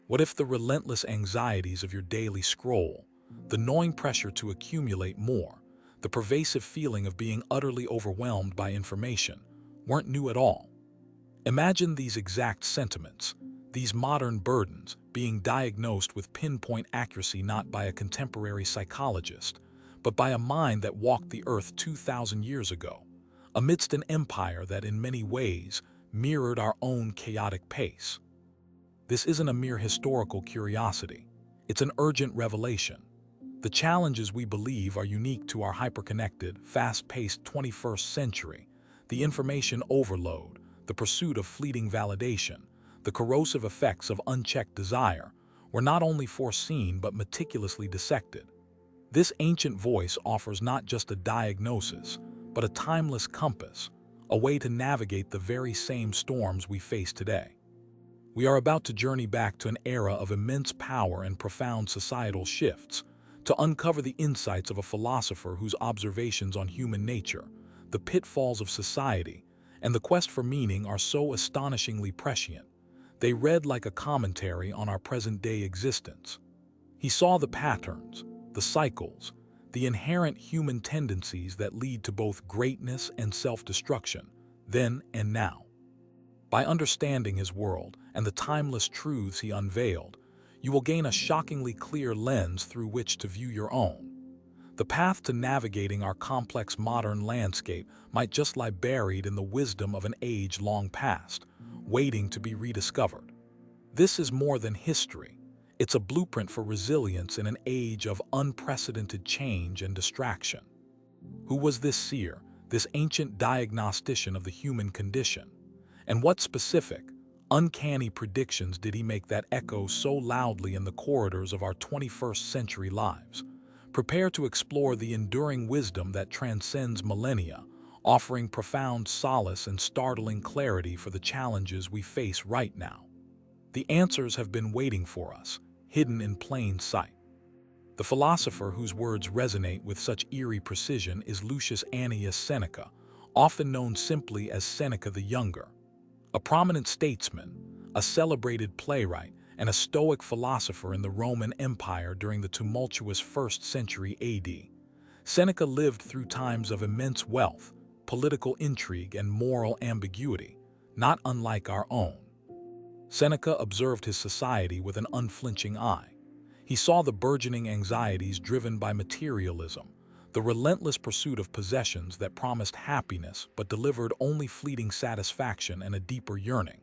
What if the relentless anxieties of your daily scroll, the gnawing pressure to accumulate more, the pervasive feeling of being utterly overwhelmed by information, weren't new at all? Imagine these exact sentiments, these modern burdens, being diagnosed with pinpoint accuracy not by a contemporary psychologist, but by a mind that walked the earth 2,000 years ago, amidst an empire that in many ways mirrored our own chaotic pace. This isn't a mere historical curiosity. It's an urgent revelation. The challenges we believe are unique to our hyperconnected, fast-paced 21st century, the information overload, the pursuit of fleeting validation, the corrosive effects of unchecked desire, were not only foreseen but meticulously dissected. This ancient voice offers not just a diagnosis, but a timeless compass, a way to navigate the very same storms we face today. We are about to journey back to an era of immense power and profound societal shifts, to uncover the insights of a philosopher whose observations on human nature, the pitfalls of society, and the quest for meaning are so astonishingly prescient. They read like a commentary on our present-day existence. He saw the patterns, the cycles, the inherent human tendencies that lead to both greatness and self-destruction, then and now. By understanding his world and the timeless truths he unveiled, you will gain a shockingly clear lens through which to view your own. The path to navigating our complex modern landscape might just lie buried in the wisdom of an age long past, waiting to be rediscovered. This is more than history. It's a blueprint for resilience in an age of unprecedented change and distraction. Who was this seer, this ancient diagnostician of the human condition? And what specific, uncanny predictions did he make that echo so loudly in the corridors of our 21st century lives? Prepare to explore the enduring wisdom that transcends millennia, offering profound solace and startling clarity for the challenges we face right now. The answers have been waiting for us, hidden in plain sight. The philosopher whose words resonate with such eerie precision is Lucius Annius Seneca, often known simply as Seneca the Younger. A prominent statesman, a celebrated playwright, and a Stoic philosopher in the Roman Empire during the tumultuous 1st century AD, Seneca lived through times of immense wealth, political intrigue, and moral ambiguity, not unlike our own. Seneca observed his society with an unflinching eye. He saw the burgeoning anxieties driven by materialism, the relentless pursuit of possessions that promised happiness but delivered only fleeting satisfaction and a deeper yearning.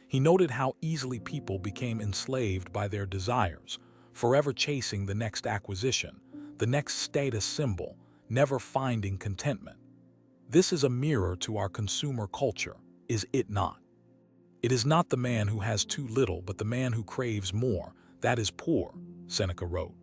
He noted how easily people became enslaved by their desires, forever chasing the next acquisition, the next status symbol, never finding contentment. This is a mirror to our consumer culture, is it not? It is not the man who has too little, but the man who craves more, that is poor, Seneca wrote.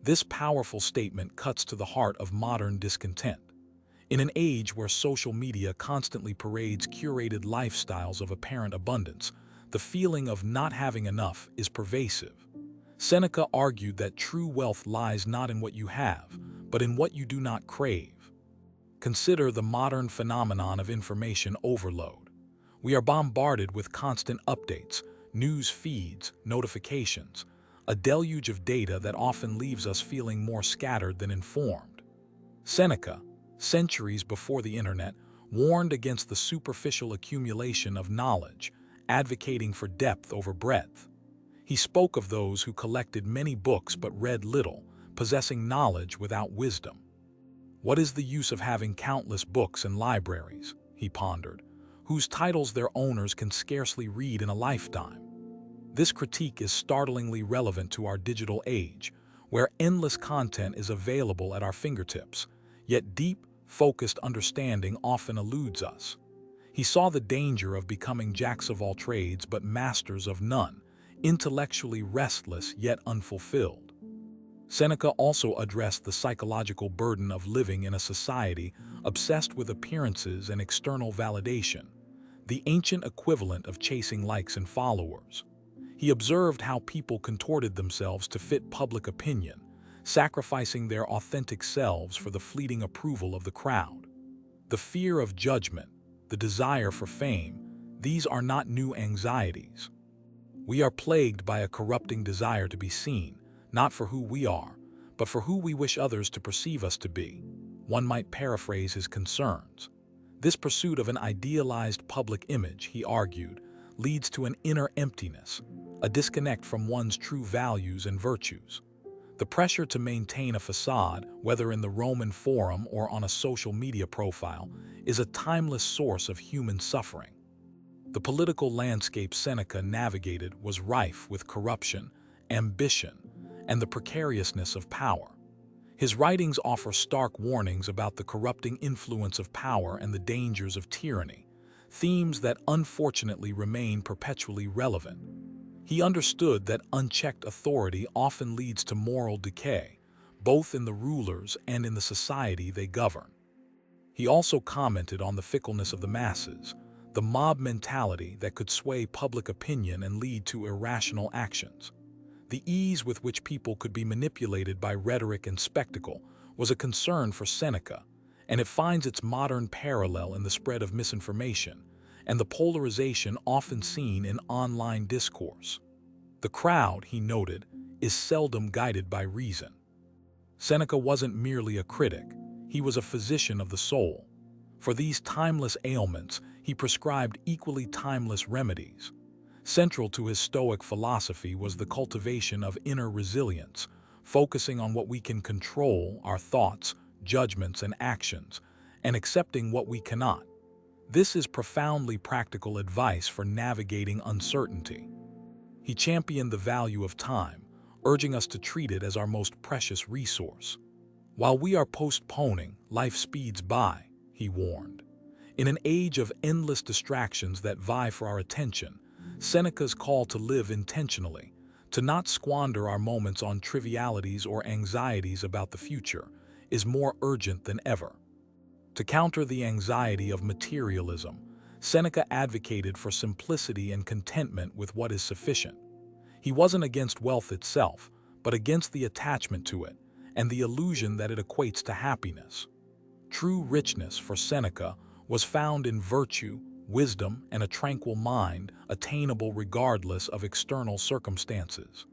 This powerful statement cuts to the heart of modern discontent. In an age where social media constantly parades curated lifestyles of apparent abundance, the feeling of not having enough is pervasive. Seneca argued that true wealth lies not in what you have, but in what you do not crave. Consider the modern phenomenon of information overload. We are bombarded with constant updates, news feeds, notifications, a deluge of data that often leaves us feeling more scattered than informed. Seneca, centuries before the internet, warned against the superficial accumulation of knowledge, advocating for depth over breadth. He spoke of those who collected many books but read little, possessing knowledge without wisdom. What is the use of having countless books and libraries, he pondered, whose titles their owners can scarcely read in a lifetime? This critique is startlingly relevant to our digital age, where endless content is available at our fingertips, yet deep, focused understanding often eludes us. He saw the danger of becoming jacks of all trades but masters of none, intellectually restless yet unfulfilled. Seneca also addressed the psychological burden of living in a society obsessed with appearances and external validation, the ancient equivalent of chasing likes and followers. He observed how people contorted themselves to fit public opinion, sacrificing their authentic selves for the fleeting approval of the crowd. The fear of judgment, the desire for fame, these are not new anxieties. We are plagued by a corrupting desire to be seen, not for who we are, but for who we wish others to perceive us to be. One might paraphrase his concerns. This pursuit of an idealized public image, he argued, leads to an inner emptiness, a disconnect from one's true values and virtues. The pressure to maintain a facade, whether in the Roman Forum or on a social media profile, is a timeless source of human suffering. The political landscape Seneca navigated was rife with corruption, ambition, and the precariousness of power. His writings offer stark warnings about the corrupting influence of power and the dangers of tyranny, themes that unfortunately remain perpetually relevant. He understood that unchecked authority often leads to moral decay, both in the rulers and in the society they govern. He also commented on the fickleness of the masses, the mob mentality that could sway public opinion and lead to irrational actions. The ease with which people could be manipulated by rhetoric and spectacle was a concern for Seneca, and it finds its modern parallel in the spread of misinformation and the polarization often seen in online discourse. The crowd, he noted, is seldom guided by reason. Seneca wasn't merely a critic, he was a physician of the soul. For these timeless ailments, he prescribed equally timeless remedies. Central to his Stoic philosophy was the cultivation of inner resilience, focusing on what we can control, our thoughts, judgments, and actions, and accepting what we cannot. This is profoundly practical advice for navigating uncertainty. He championed the value of time, urging us to treat it as our most precious resource. While we are postponing, life speeds by, he warned. In an age of endless distractions that vie for our attention, Seneca's call to live intentionally, to not squander our moments on trivialities or anxieties about the future, is more urgent than ever. To counter the anxiety of materialism, Seneca advocated for simplicity and contentment with what is sufficient. He wasn't against wealth itself, but against the attachment to it and the illusion that it equates to happiness. True richness, for Seneca, was found in virtue, wisdom, and a tranquil mind, attainable regardless of external circumstances.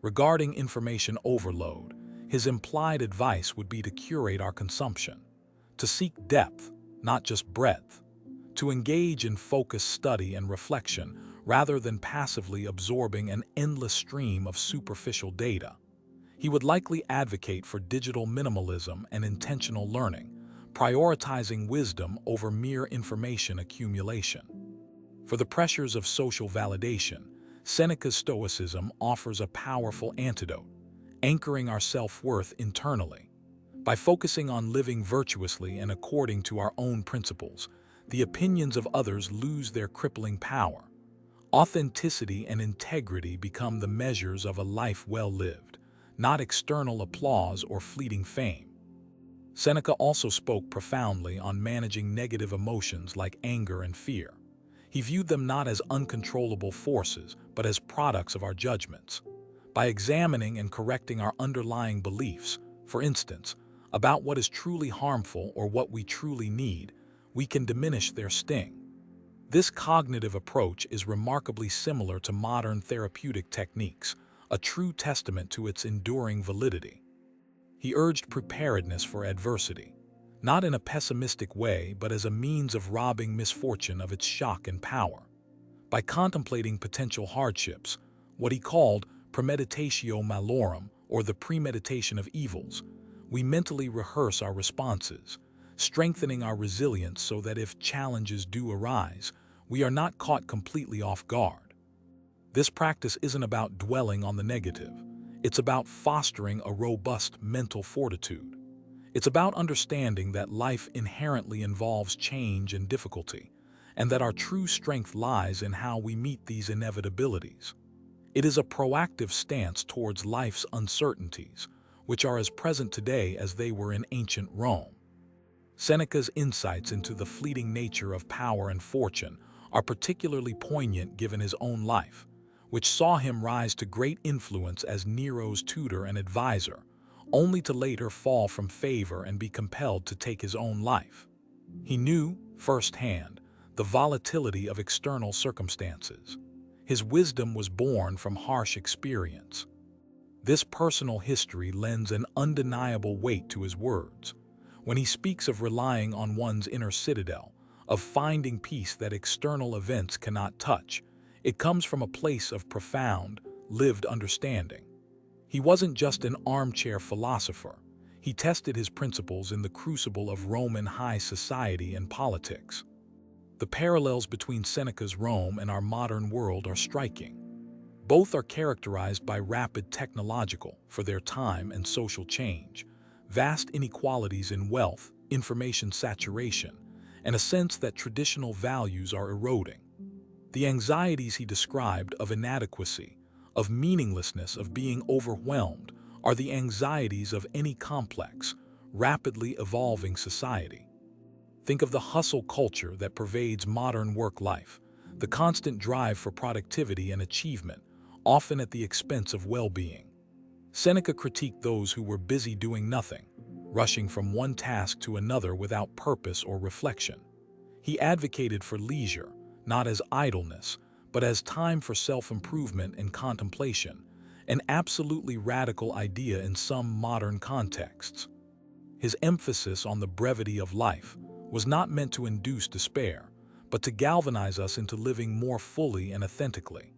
Regarding information overload, his implied advice would be to curate our consumption, to seek depth, not just breadth, to engage in focused study and reflection rather than passively absorbing an endless stream of superficial data. He would likely advocate for digital minimalism and intentional learning, prioritizing wisdom over mere information accumulation. For the pressures of social validation, Seneca's Stoicism offers a powerful antidote, anchoring our self-worth internally. By focusing on living virtuously and according to our own principles, the opinions of others lose their crippling power. Authenticity and integrity become the measures of a life well lived, not external applause or fleeting fame. Seneca also spoke profoundly on managing negative emotions like anger and fear. He viewed them not as uncontrollable forces, but as products of our judgments. By examining and correcting our underlying beliefs, for instance, about what is truly harmful or what we truly need, we can diminish their sting. This cognitive approach is remarkably similar to modern therapeutic techniques, a true testament to its enduring validity. He urged preparedness for adversity, not in a pessimistic way, but as a means of robbing misfortune of its shock and power. By contemplating potential hardships, what he called premeditatio malorum, or the premeditation of evils, we mentally rehearse our responses, strengthening our resilience so that if challenges do arise, we are not caught completely off guard. This practice isn't about dwelling on the negative. It's about fostering a robust mental fortitude. It's about understanding that life inherently involves change and difficulty, and that our true strength lies in how we meet these inevitabilities. It is a proactive stance towards life's uncertainties, which are as present today as they were in ancient Rome. Seneca's insights into the fleeting nature of power and fortune are particularly poignant given his own life, which saw him rise to great influence as Nero's tutor and advisor, only to later fall from favor and be compelled to take his own life. He knew, firsthand, the volatility of external circumstances. His wisdom was born from harsh experience. This personal history lends an undeniable weight to his words. When he speaks of relying on one's inner citadel, of finding peace that external events cannot touch, it comes from a place of profound, lived understanding. He wasn't just an armchair philosopher. He tested his principles in the crucible of Roman high society and politics. The parallels between Seneca's Rome and our modern world are striking. Both are characterized by rapid technological, for their time, and social change, vast inequalities in wealth, information saturation, and a sense that traditional values are eroding. The anxieties he described of inadequacy, of meaninglessness, of being overwhelmed, are the anxieties of any complex, rapidly evolving society. Think of the hustle culture that pervades modern work life, the constant drive for productivity and achievement, often at the expense of well-being. Seneca critiqued those who were busy doing nothing, rushing from one task to another without purpose or reflection. He advocated for leisure, not as idleness, but as time for self-improvement and contemplation, an absolutely radical idea in some modern contexts. His emphasis on the brevity of life was not meant to induce despair, but to galvanize us into living more fully and authentically.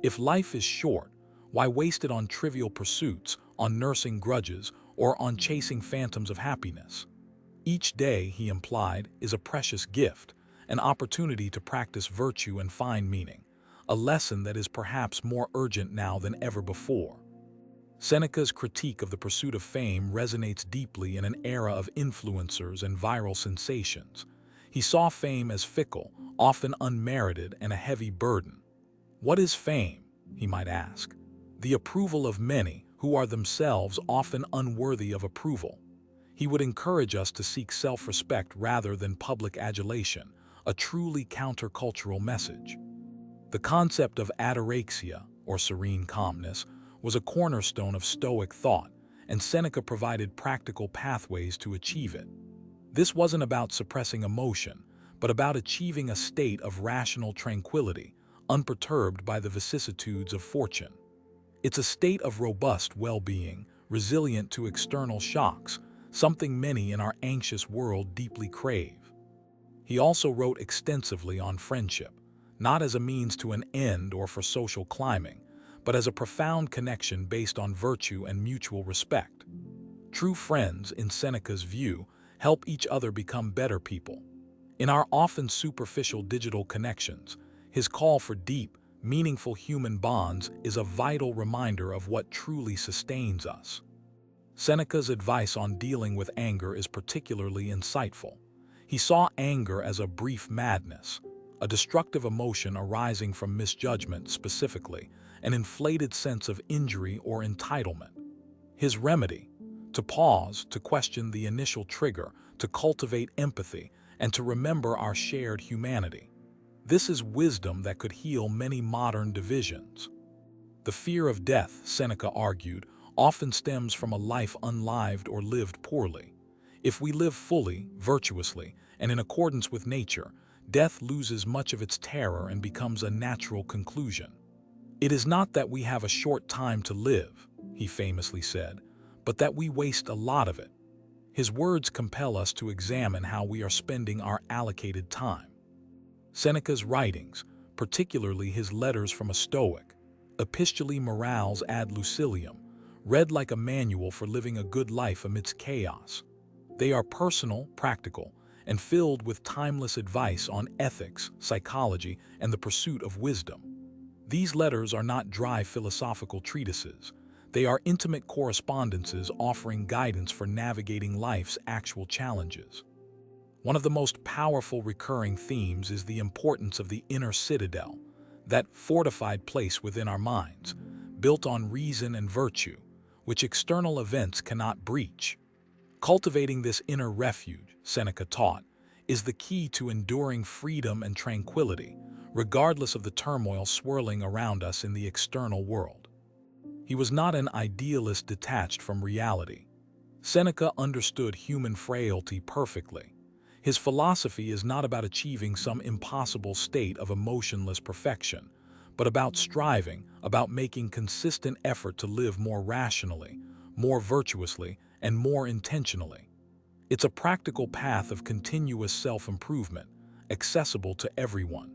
If life is short, why waste it on trivial pursuits, on nursing grudges, or on chasing phantoms of happiness? Each day, he implied, is a precious gift, an opportunity to practice virtue and find meaning, a lesson that is perhaps more urgent now than ever before. Seneca's critique of the pursuit of fame resonates deeply in an era of influencers and viral sensations. He saw fame as fickle, often unmerited, and a heavy burden. What is fame? He might ask. The approval of many who are themselves often unworthy of approval. He would encourage us to seek self-respect rather than public adulation, a truly countercultural message. The concept of ataraxia, or serene calmness, was a cornerstone of Stoic thought, and Seneca provided practical pathways to achieve it. This wasn't about suppressing emotion, but about achieving a state of rational tranquility, unperturbed by the vicissitudes of fortune. It's a state of robust well-being, resilient to external shocks, something many in our anxious world deeply crave. He also wrote extensively on friendship, not as a means to an end or for social climbing, but as a profound connection based on virtue and mutual respect. True friends, in Seneca's view, help each other become better people. In our often superficial digital connections, his call for deep, meaningful human bonds is a vital reminder of what truly sustains us. Seneca's advice on dealing with anger is particularly insightful. He saw anger as a brief madness, a destructive emotion arising from misjudgment, specifically, an inflated sense of injury or entitlement. His remedy: to pause, to question the initial trigger, to cultivate empathy, and to remember our shared humanity. This is wisdom that could heal many modern divisions. The fear of death, Seneca argued, often stems from a life unlived or lived poorly. If we live fully, virtuously, and in accordance with nature, death loses much of its terror and becomes a natural conclusion. It is not that we have a short time to live, he famously said, but that we waste a lot of it. His words compel us to examine how we are spending our allocated time. Seneca's writings, particularly his letters from a Stoic, Epistulae Morales ad Lucilium, read like a manual for living a good life amidst chaos. They are personal, practical, and filled with timeless advice on ethics, psychology, and the pursuit of wisdom. These letters are not dry philosophical treatises. They are intimate correspondences offering guidance for navigating life's actual challenges. One of the most powerful recurring themes is the importance of the inner citadel, that fortified place within our minds, built on reason and virtue, which external events cannot breach. Cultivating this inner refuge, Seneca taught, is the key to enduring freedom and tranquility, regardless of the turmoil swirling around us in the external world. He was not an idealist detached from reality. Seneca understood human frailty perfectly. His philosophy is not about achieving some impossible state of emotionless perfection, but about striving, about making consistent effort to live more rationally, more virtuously, and more intentionally. It's a practical path of continuous self-improvement, accessible to everyone.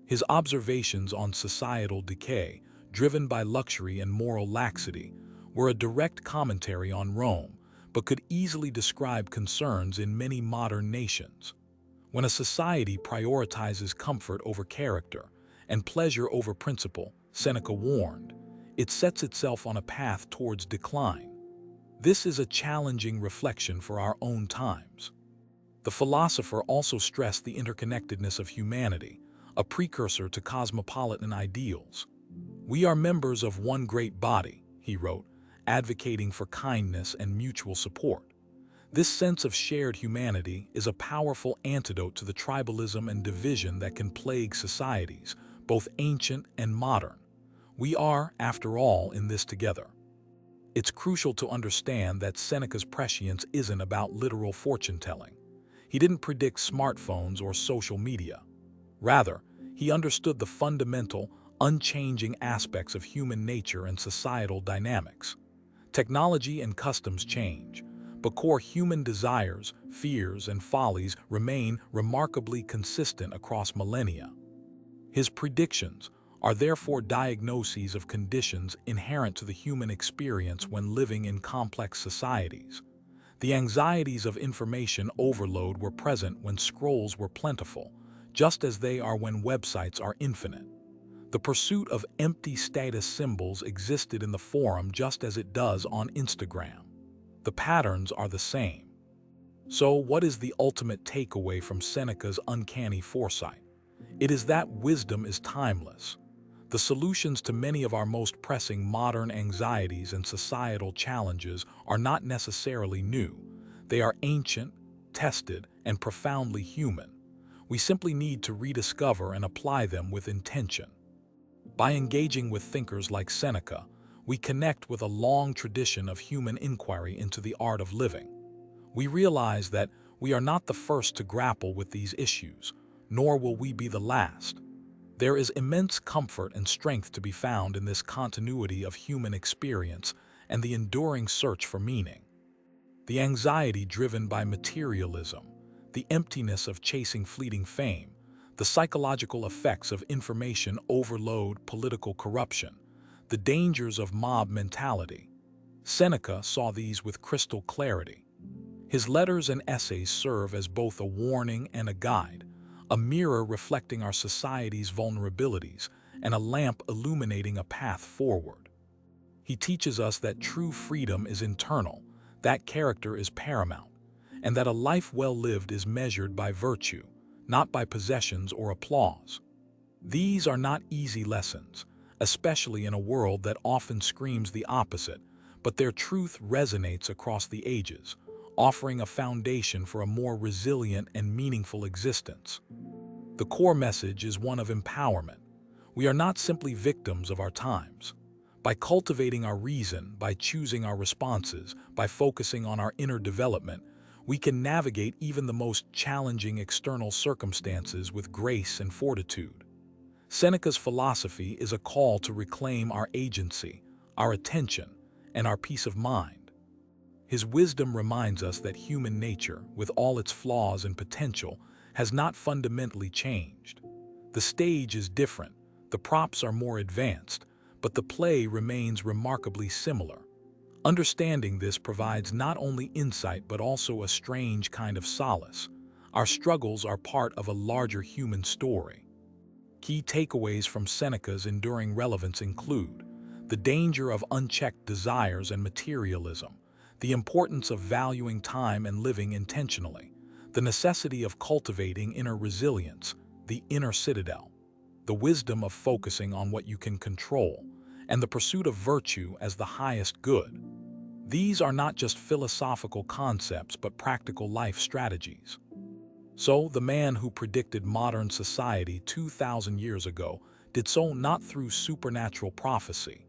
His observations on societal decay, driven by luxury and moral laxity, were a direct commentary on Rome, but could easily describe concerns in many modern nations. When a society prioritizes comfort over character and pleasure over principle, Seneca warned, it sets itself on a path towards decline. This is a challenging reflection for our own times. The philosopher also stressed the interconnectedness of humanity, a precursor to cosmopolitan ideals. "We are members of one great body," he wrote, advocating for kindness and mutual support. This sense of shared humanity is a powerful antidote to the tribalism and division that can plague societies, both ancient and modern. We are, after all, in this together. It's crucial to understand that Seneca's prescience isn't about literal fortune-telling. He didn't predict smartphones or social media. Rather, he understood the fundamental, unchanging aspects of human nature and societal dynamics. Technology and customs change, but core human desires, fears, and follies remain remarkably consistent across millennia. His predictions are therefore diagnoses of conditions inherent to the human experience when living in complex societies. The anxieties of information overload were present when scrolls were plentiful, just as they are when websites are infinite. The pursuit of empty status symbols existed in the forum just as it does on Instagram. The patterns are the same. So, what is the ultimate takeaway from Seneca's uncanny foresight? It is that wisdom is timeless. The solutions to many of our most pressing modern anxieties and societal challenges are not necessarily new. They are ancient, tested, and profoundly human. We simply need to rediscover and apply them with intention. By engaging with thinkers like Seneca, we connect with a long tradition of human inquiry into the art of living. We realize that we are not the first to grapple with these issues, nor will we be the last. There is immense comfort and strength to be found in this continuity of human experience and the enduring search for meaning. The anxiety driven by materialism, the emptiness of chasing fleeting fame, the psychological effects of information overload, political corruption, the dangers of mob mentality. Seneca saw these with crystal clarity. His letters and essays serve as both a warning and a guide, a mirror reflecting our society's vulnerabilities, and a lamp illuminating a path forward. He teaches us that true freedom is internal, that character is paramount, and that a life well lived is measured by virtue, not by possessions or applause. These are not easy lessons, especially in a world that often screams the opposite, but their truth resonates across the ages, offering a foundation for a more resilient and meaningful existence. The core message is one of empowerment. We are not simply victims of our times. By cultivating our reason, by choosing our responses, by focusing on our inner development, we can navigate even the most challenging external circumstances with grace and fortitude. Seneca's philosophy is a call to reclaim our agency, our attention, and our peace of mind. His wisdom reminds us that human nature, with all its flaws and potential, has not fundamentally changed. The stage is different, the props are more advanced, but the play remains remarkably similar. Understanding this provides not only insight but also a strange kind of solace. Our struggles are part of a larger human story. Key takeaways from Seneca's enduring relevance include the danger of unchecked desires and materialism, the importance of valuing time and living intentionally, the necessity of cultivating inner resilience, the inner citadel, the wisdom of focusing on what you can control, and the pursuit of virtue as the highest good. These are not just philosophical concepts but practical life strategies. So, the man who predicted modern society 2,000 years ago did so not through supernatural prophecy,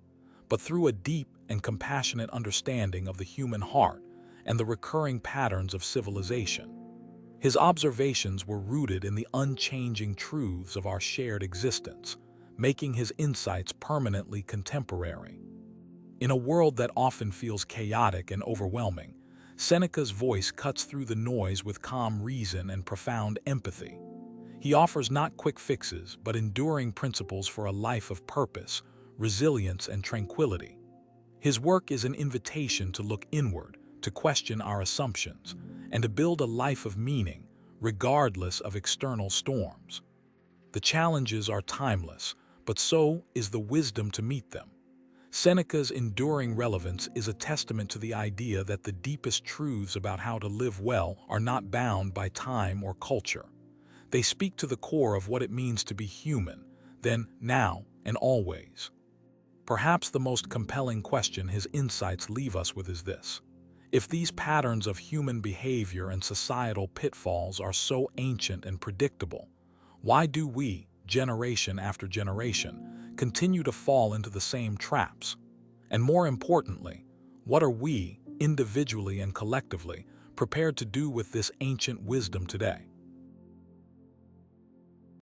but through a deep and compassionate understanding of the human heart and the recurring patterns of civilization. His observations were rooted in the unchanging truths of our shared existence: making his insights permanently contemporary. In a world that often feels chaotic and overwhelming, Seneca's voice cuts through the noise with calm reason and profound empathy. He offers not quick fixes, but enduring principles for a life of purpose, resilience, and tranquility. His work is an invitation to look inward, to question our assumptions, and to build a life of meaning, regardless of external storms. The challenges are timeless, but so is the wisdom to meet them. Seneca's enduring relevance is a testament to the idea that the deepest truths about how to live well are not bound by time or culture. They speak to the core of what it means to be human, then, now, and always. Perhaps the most compelling question his insights leave us with is this: if these patterns of human behavior and societal pitfalls are so ancient and predictable, why do we, generation after generation, continue to fall into the same traps? And more importantly, what are we, individually and collectively, prepared to do with this ancient wisdom today?